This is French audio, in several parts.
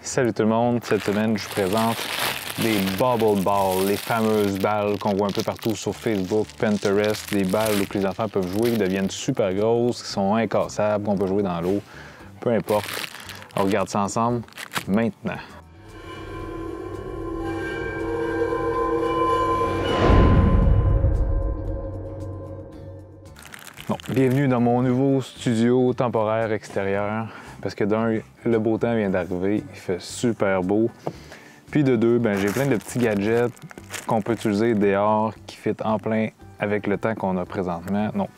Salut tout le monde, cette semaine je vous présente des bubble balls, les fameuses balles qu'on voit un peu partout sur Facebook, Pinterest, des balles où les enfants peuvent jouer, qui deviennent super grosses, qui sont incassables, qu'on peut jouer dans l'eau, peu importe. On regarde ça ensemble maintenant. Bon, bienvenue dans mon nouveau studio temporaire extérieur. Parce que d'un, le beau temps vient d'arriver, il fait super beau. Puis de deux, j'ai plein de petits gadgets qu'on peut utiliser dehors qui fit en plein avec le temps qu'on a présentement. Donc,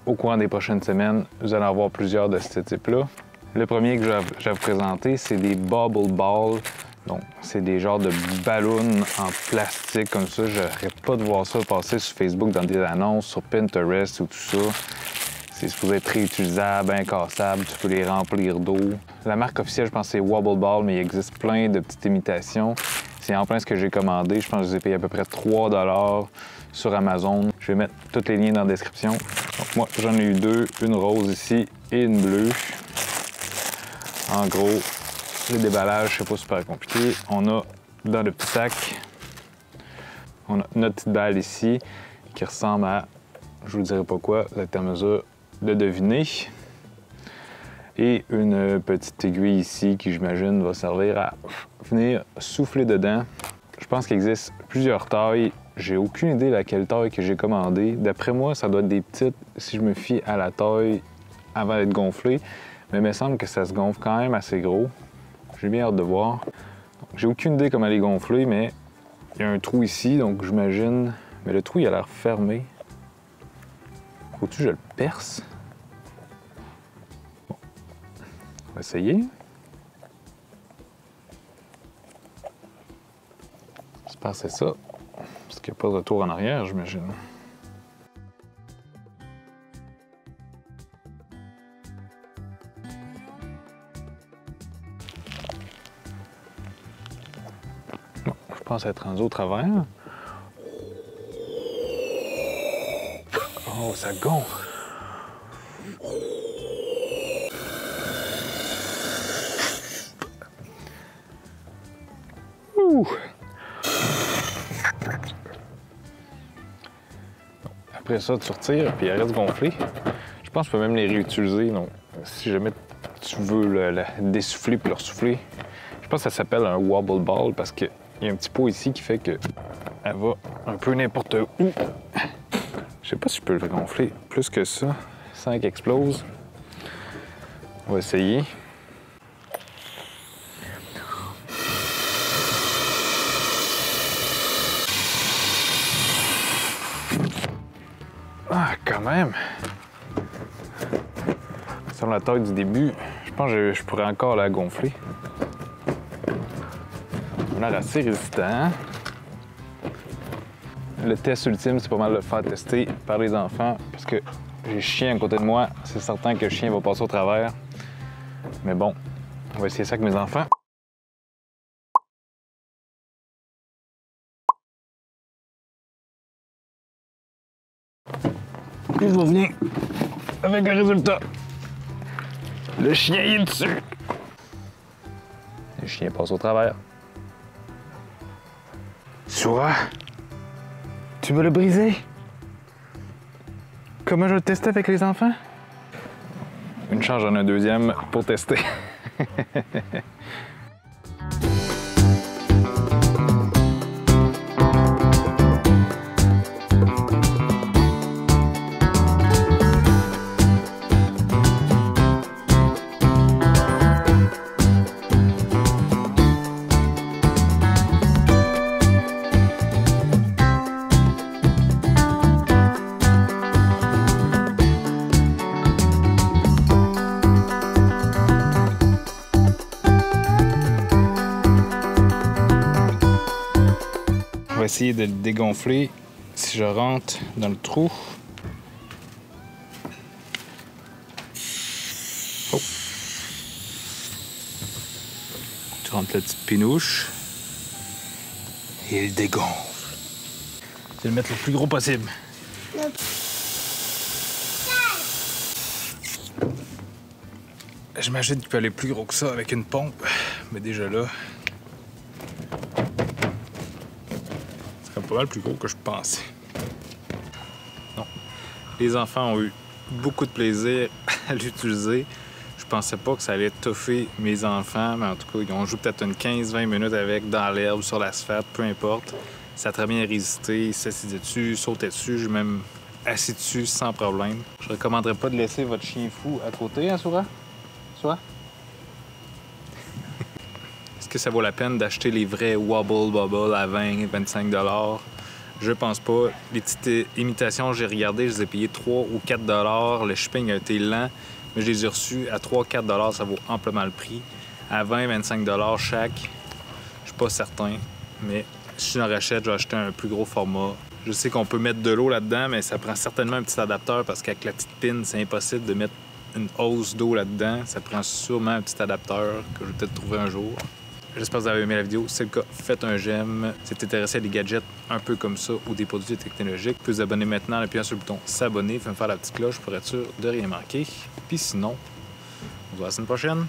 au courant des prochaines semaines, vous allez en voir plusieurs de ce type-là. Le premier que je vais vous présenter, c'est des bubble balls. Donc, c'est des genres de ballons en plastique comme ça. Je n'arrête pas de voir ça passer sur Facebook dans des annonces, sur Pinterest ou tout ça. C'est supposé être réutilisable, incassable, tu peux les remplir d'eau. La marque officielle, je pense que c'est Wobble Ball, mais il existe plein de petites imitations. C'est en plein ce que j'ai commandé. Je pense que je les ai payé à peu près 3 $ sur Amazon. Je vais mettre tous les liens dans la description. Donc moi, j'en ai eu deux, une rose ici et une bleue. En gros, le déballage, c'est pas super compliqué. On a dans le petit sac, on a notre petite balle ici qui ressemble à, je vous dirai pas quoi, vous êtes à mesure de deviner. Et une petite aiguille ici qui, j'imagine, va servir à venir souffler dedans. Je pense qu'il existe plusieurs tailles. J'ai aucune idée de laquelle taille que j'ai commandée. D'après moi, ça doit être des petites si je me fie à la taille avant d'être gonflé. Mais il me semble que ça se gonfle quand même assez gros. J'ai bien hâte de voir. J'ai aucune idée comment les gonfler, mais il y a un trou ici, donc j'imagine... Mais le trou, il a l'air fermé. Faut-tu que je le perce? Bon. On va essayer. J'espère que c'est ça. Parce qu'il n'y a pas de retour en arrière, j'imagine. Bon, je pense être rendu au travers. Oh, ça gonfle! Ouh! Après ça, tu retires, puis elle reste gonflée. Je pense que tu peux même les réutiliser. Donc, si jamais tu veux le dessouffler puis le ressouffler, je pense que ça s'appelle un wobble ball parce qu'il y a un petit pot ici qui fait qu'elle va un peu n'importe où. Je sais pas si je peux le gonfler plus que ça, sans qu'il explose. On va essayer. Ah, quand même! Sur la taille du début, je pense que je pourrais encore la gonfler. On a l'air assez résistant. Le test ultime, c'est pas mal de le faire tester par les enfants parce que j'ai le chien à côté de moi. C'est certain que le chien va passer au travers. Mais bon, on va essayer ça avec mes enfants. Et je reviens avec le résultat. Le chien est dessus. Le chien passe au travers. Soura! Tu veux le briser? Comment je vais le tester avec les enfants? Une chance, j'en ai un deuxième pour tester. On va essayer de le dégonfler si je rentre dans le trou. Oh. Tu rentres la petite pinouche et il dégonfle. Tu vas le mettre le plus gros possible. J'imagine qu'il peut aller plus gros que ça avec une pompe. Mais déjà là, c'est comme pas mal plus gros que je pensais. Non. Les enfants ont eu beaucoup de plaisir à l'utiliser. Je pensais pas que ça allait toffer mes enfants, mais en tout cas, ils ont joué peut-être une 15-20 minutes avec dans l'herbe, sur l'asphalte, peu importe. Ça a très bien résisté, ils s'assisaient dessus, sautaient dessus, j'ai même assis dessus sans problème. Je recommanderais pas de laisser votre chien fou à côté, hein, Soura? Soura? Est-ce que ça vaut la peine d'acheter les vrais Wobble Bobble à 20-25 $? Je pense pas. Les petites imitations, j'ai regardé, je les ai payées 3 ou 4 $. Le shipping a été lent, mais je les ai reçus à 3-4 $, ça vaut amplement le prix. À 20-25 $ chaque, je suis pas certain, mais si je en rachète, je vais acheter un plus gros format. Je sais qu'on peut mettre de l'eau là-dedans, mais ça prend certainement un petit adapteur parce qu'avec la petite pine, c'est impossible de mettre une hausse d'eau là-dedans. Ça prend sûrement un petit adapteur que je vais peut-être trouver un jour. J'espère que vous avez aimé la vidéo. Si c'est le cas, faites un j'aime. Si vous êtes intéressé à des gadgets un peu comme ça ou des produits technologiques, vous pouvez vous abonner maintenant en appuyant sur le bouton s'abonner. Faites me faire la petite cloche pour être sûr de rien manquer. Puis sinon, on se voit la semaine prochaine.